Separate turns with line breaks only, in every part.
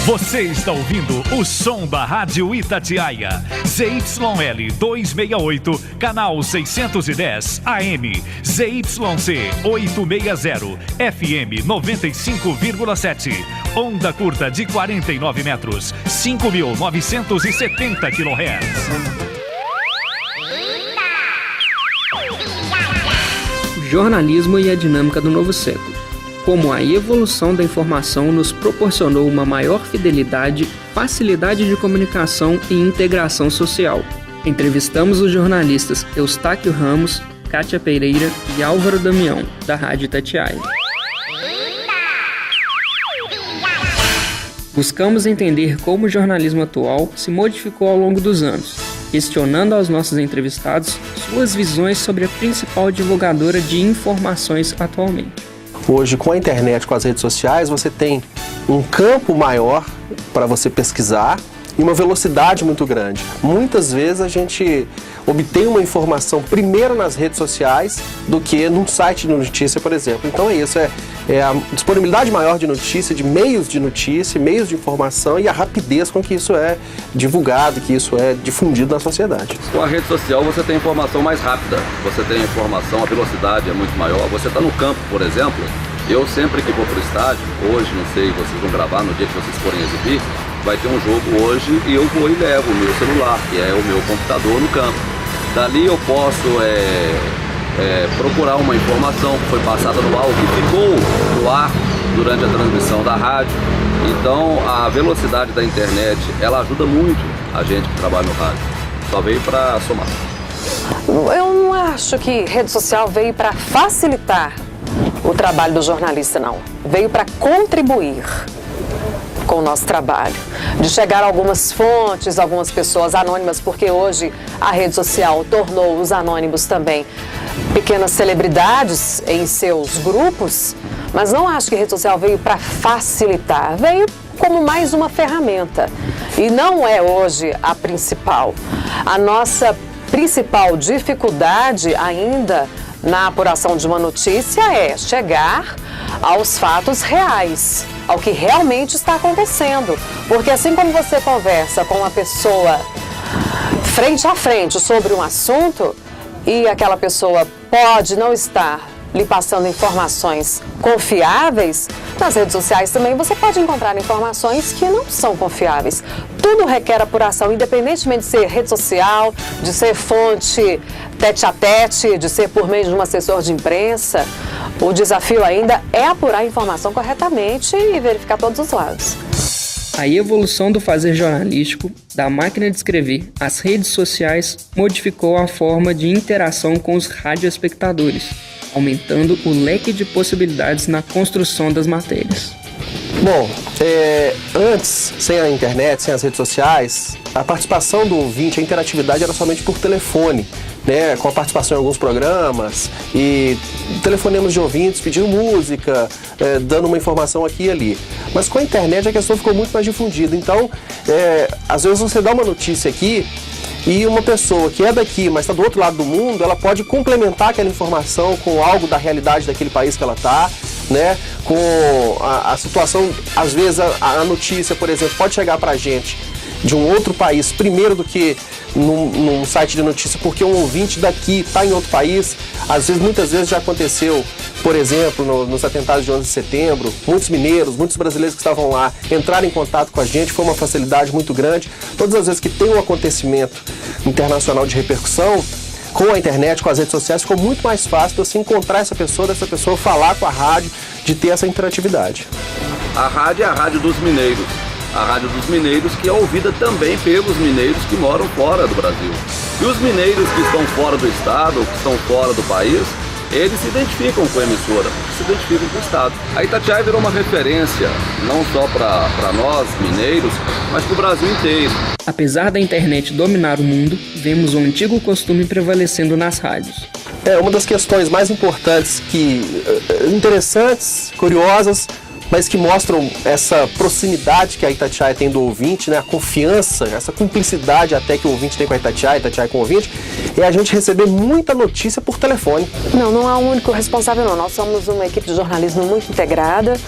Você está ouvindo o som da Rádio Itatiaia, ZYL 268, canal 610 AM, ZYC 860, FM 95,7, onda curta de 49 metros, 5.970 kHz.
Jornalismo e a dinâmica do novo século. Como a evolução da informação nos proporcionou uma maior fidelidade, facilidade de comunicação e integração social. Entrevistamos os jornalistas Eustáquio Ramos, Kátia Pereira e Álvaro Damião, da Rádio Itatiaia. Buscamos entender como o jornalismo atual se modificou ao longo dos anos, questionando aos nossos entrevistados suas visões sobre a principal divulgadora de informações atualmente.
Hoje, com a internet, com as redes sociais, você tem um campo maior para você pesquisar e uma velocidade muito grande. Muitas vezes a gente obtém uma informação primeiro nas redes sociais do que num site de notícia, por exemplo. Então é isso, é a disponibilidade maior de notícia, de meios de notícia, meios de informação e a rapidez com que isso é divulgado, que isso é difundido na sociedade.
Com a rede social você tem informação mais rápida, você tem informação, a velocidade é muito maior. Você está no campo, por exemplo, eu sempre que vou para o estádio, hoje, não sei, vocês vão gravar no dia que vocês forem exibir, vai ter um jogo hoje e eu vou e levo o meu celular, que é o meu computador no campo. Dali eu posso procurar uma informação que foi passada no ar, ou que ficou no ar durante a transmissão da rádio. Então a velocidade da internet, ela ajuda muito a gente que trabalha no rádio. Só veio para somar.
Eu não acho que rede social veio para facilitar o trabalho do jornalista, não. Veio para contribuir com o nosso trabalho, de chegar a algumas fontes, algumas pessoas anônimas, porque hoje a rede social tornou os anônimos também pequenas celebridades em seus grupos, mas não acho que a rede social veio para facilitar, veio como mais uma ferramenta e não é hoje a principal. A nossa principal dificuldade ainda na apuração de uma notícia é chegar aos fatos reais, ao que realmente está acontecendo. Porque assim como você conversa com uma pessoa frente a frente sobre um assunto e aquela pessoa pode não estar lhe passando informações confiáveis, nas redes sociais também você pode encontrar informações que não são confiáveis. Tudo requer apuração, independentemente de ser rede social, de ser fonte tete a tete, de ser por meio de um assessor de imprensa. O desafio ainda é apurar a informação corretamente e verificar todos os lados.
A evolução do fazer jornalístico, da máquina de escrever, às redes sociais, modificou a forma de interação com os radioespectadores, aumentando o leque de possibilidades na construção das matérias.
Bom, antes, sem a internet, sem as redes sociais, a participação do ouvinte, a interatividade era somente por telefone, né, com a participação em alguns programas e telefonemas de ouvintes pedindo música, dando uma informação aqui e ali. Mas com a internet a questão ficou muito mais difundida. Então, às vezes você dá uma notícia aqui e uma pessoa que é daqui, mas está do outro lado do mundo, ela pode complementar aquela informação com algo da realidade daquele país que ela está, né? Com a situação, às vezes a notícia, por exemplo, pode chegar para a gente de um outro país primeiro do que num site de notícia, porque um ouvinte daqui está em outro país. Às vezes, muitas vezes já aconteceu, por exemplo, nos atentados de 11 de setembro, muitos mineiros, muitos brasileiros que estavam lá entraram em contato com a gente, foi uma facilidade muito grande. Todas as vezes que tem um acontecimento internacional de repercussão, com a internet, com as redes sociais, ficou muito mais fácil de você encontrar essa pessoa, dessa pessoa falar com a rádio, de ter essa interatividade.
A rádio é a rádio dos mineiros. A Rádio dos Mineiros, que é ouvida também pelos mineiros que moram fora do Brasil. E os mineiros que estão fora do estado, ou que estão fora do país, eles se identificam com a emissora, se identificam com o estado. A Itatiaia virou uma referência, não só para nós, mineiros, mas para o Brasil inteiro.
Apesar da internet dominar o mundo, vemos o antigo costume prevalecendo nas rádios.
Uma das questões mais importantes, interessantes, curiosas, mas que mostram essa proximidade que a Itatiaia tem do ouvinte, né? A confiança, essa cumplicidade até que o ouvinte tem com a Itatiaia com o ouvinte, é a gente receber muita notícia por telefone.
Não há um único responsável, não. Nós somos uma equipe de jornalismo muito integrada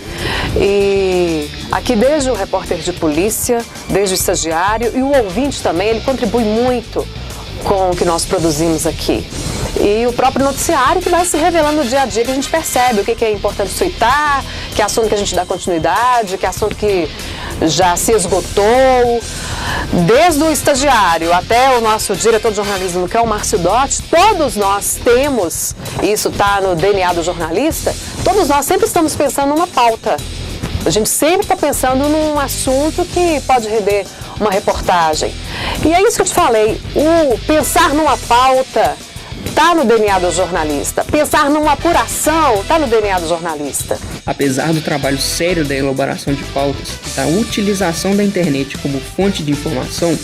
e Aqui desde o repórter de polícia, desde o estagiário e o ouvinte também, ele contribui muito com o que nós produzimos aqui. E o próprio noticiário que vai se revelando no dia a dia, que a gente percebe o que é importante twittar, que é assunto que a gente dá continuidade, que é assunto que já se esgotou. Desde o estagiário até o nosso diretor de jornalismo, que é o Márcio Dotti, todos nós temos, isso está no DNA do jornalista, todos nós sempre estamos pensando numa pauta. A gente sempre está pensando num assunto que pode render uma reportagem. E é isso que eu te falei, o pensar numa pauta está no DNA do jornalista. Pensar numa apuração está no DNA do jornalista.
Apesar do trabalho sério da elaboração de pautas, da utilização da internet como fonte de informação,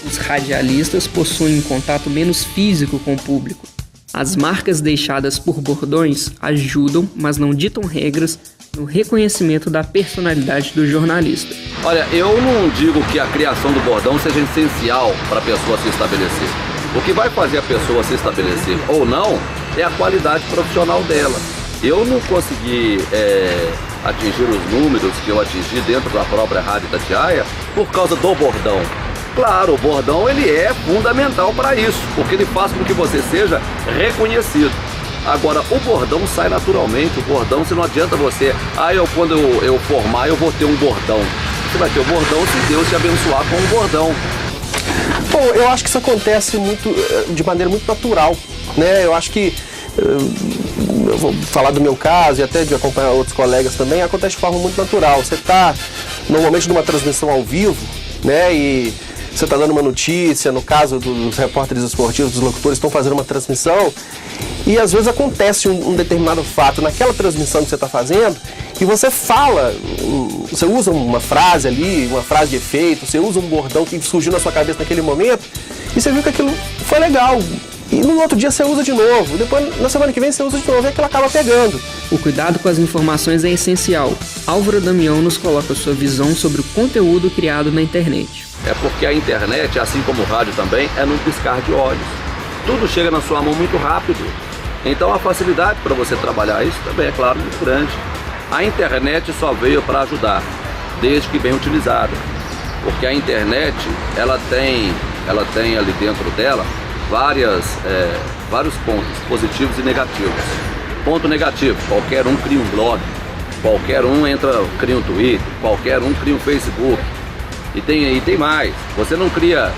os radialistas possuem um contato menos físico com o público. As marcas deixadas por bordões ajudam, mas não ditam regras no reconhecimento da personalidade do jornalista.
Olha, eu não digo que a criação do bordão seja essencial para a pessoa se estabelecer. O que vai fazer a pessoa se estabelecer ou não é a qualidade profissional dela. Eu não consegui atingir os números que eu atingi dentro da própria Rádio Itatiaia por causa do bordão. Claro, o bordão ele é fundamental para isso, porque ele faz com que você seja reconhecido. Agora, o bordão sai naturalmente, o bordão, se não adianta você, quando eu formar eu vou ter um bordão. Você vai ter o bordão se Deus te abençoar com um bordão.
Bom, eu acho que isso acontece de maneira muito natural, né? Eu acho que, eu vou falar do meu caso e até de acompanhar outros colegas também, acontece de forma muito natural. Você está normalmente numa transmissão ao vivo, né? E você está dando uma notícia, no caso dos repórteres esportivos, dos locutores estão fazendo uma transmissão e às vezes acontece um determinado fato naquela transmissão que você está fazendo e você fala, você usa uma frase ali, uma frase de efeito, você usa um bordão que surgiu na sua cabeça naquele momento e você viu que aquilo foi legal. E no outro dia você usa de novo, depois na semana que vem você usa de novo e aquilo acaba pegando.
O cuidado com as informações é essencial. Álvaro Damião nos coloca sua visão sobre o conteúdo criado na internet.
É porque a internet, assim como o rádio também, é num piscar de olhos. Tudo chega na sua mão muito rápido. Então a facilidade para você trabalhar isso também é, claro, muito grande. A internet só veio para ajudar, desde que bem utilizada. Porque a internet, ela tem ali dentro dela vários pontos positivos e negativos. Ponto negativo, qualquer um cria um blog, qualquer um cria um Twitter, qualquer um cria um Facebook. E tem mais, você não cria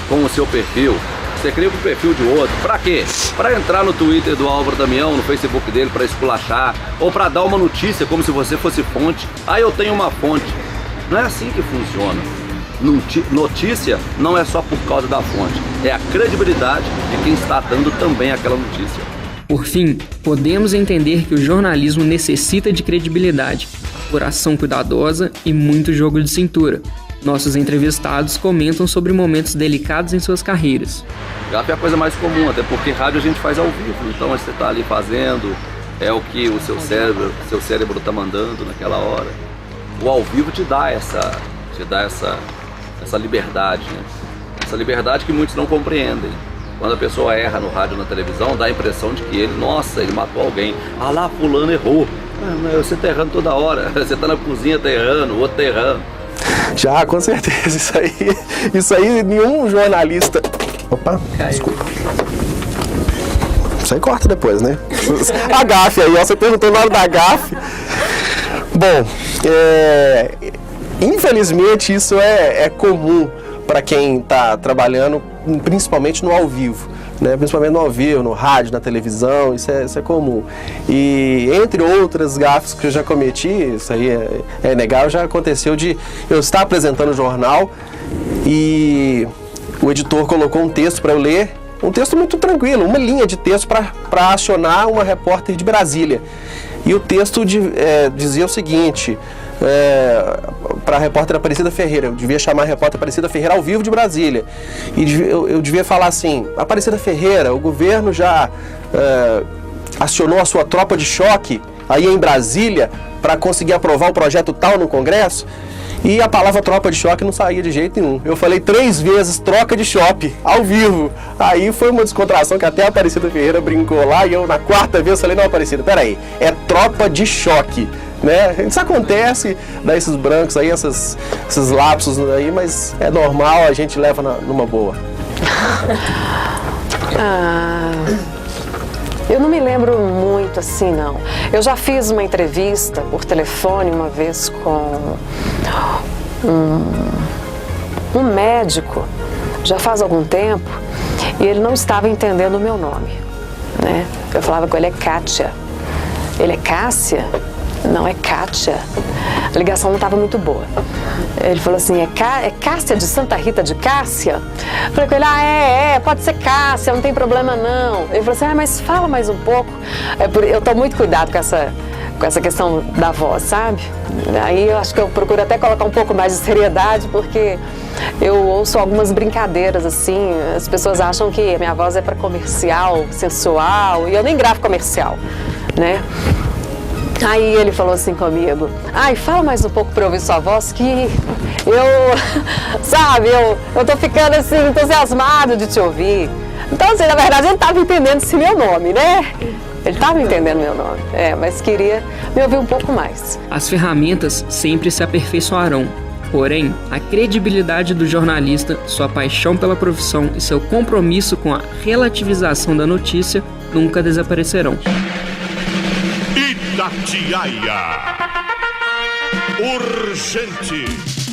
com o seu perfil, você cria com o perfil de outro. Pra quê? Pra entrar no Twitter do Álvaro Damião, no Facebook dele, pra esculachar, ou pra dar uma notícia como se você fosse fonte. Eu tenho uma fonte. Não é assim que funciona. Notícia não é só por causa da fonte, é a credibilidade de quem está dando também aquela notícia.
Por fim, podemos entender que o jornalismo necessita de credibilidade, apuração cuidadosa e muito jogo de cintura. Nossos entrevistados comentam sobre momentos delicados em suas carreiras.
GAF é a coisa mais comum, até porque rádio a gente faz ao vivo, então você está ali fazendo, é o que o seu cérebro está mandando naquela hora. O ao vivo te dá essa liberdade, né? Essa liberdade que muitos não compreendem. Quando a pessoa erra no rádio ou na televisão, dá a impressão de que ele matou alguém. Lá, fulano errou. Você tá errando toda hora. Você tá na cozinha, tá errando, o outro tá errando.
Já, com certeza. Isso aí nenhum jornalista... Opa, desculpa. Isso aí corta depois, né? A gafe aí, você perguntou na hora da gafe. Bom, infelizmente isso é comum para quem está trabalhando, principalmente no ao vivo, né? Principalmente no ao vivo, no rádio, na televisão, isso é comum. E entre outras gafes que eu já cometi, isso aí é inegável, já aconteceu de eu estar apresentando o jornal e o editor colocou um texto para eu ler, um texto muito tranquilo, uma linha de texto para acionar uma repórter de Brasília. E o texto dizia o seguinte... para a repórter Aparecida Ferreira, eu devia chamar a repórter Aparecida Ferreira ao vivo de Brasília e eu devia falar assim: Aparecida Ferreira, o governo já acionou a sua tropa de choque aí em Brasília para conseguir aprovar o projeto tal no Congresso. E a palavra tropa de choque não saía de jeito nenhum. Eu falei 3 vezes troca de choque, ao vivo. Aí foi uma descontração que até a Aparecida Ferreira brincou lá. E eu na 4ª vez falei: não, Aparecida, peraí, é tropa de choque. né? Isso acontece, dá esses brancos aí, esses lapsos aí, mas é normal, a gente leva numa boa.
Eu não me lembro muito assim, não. Eu já fiz uma entrevista por telefone uma vez com um médico, já faz algum tempo, e ele não estava entendendo o meu nome, né? Eu falava com ele, é Kátia. Ele é Cássia? Não, é Kátia. A ligação não estava muito boa. Ele falou assim, é Cássia de Santa Rita de Cássia? Eu falei com ele, pode ser Cássia, não tem problema não. Ele falou assim, mas fala mais um pouco. Eu tomo muito cuidado com essa questão da voz, sabe? Aí eu acho que eu procuro até colocar um pouco mais de seriedade, porque eu ouço algumas brincadeiras assim, as pessoas acham que a minha voz é para comercial, sensual, e eu nem gravo comercial, né? Aí ele falou assim comigo, fala mais um pouco para eu ouvir sua voz, que eu tô ficando assim entusiasmado de te ouvir. Então, assim, na verdade, ele estava entendendo esse meu nome, né? Ele estava entendendo meu nome, mas queria me ouvir um pouco mais.
As ferramentas sempre se aperfeiçoarão. Porém, a credibilidade do jornalista, sua paixão pela profissão e seu compromisso com a relativização da notícia nunca desaparecerão.
Itatiaia. Urgente.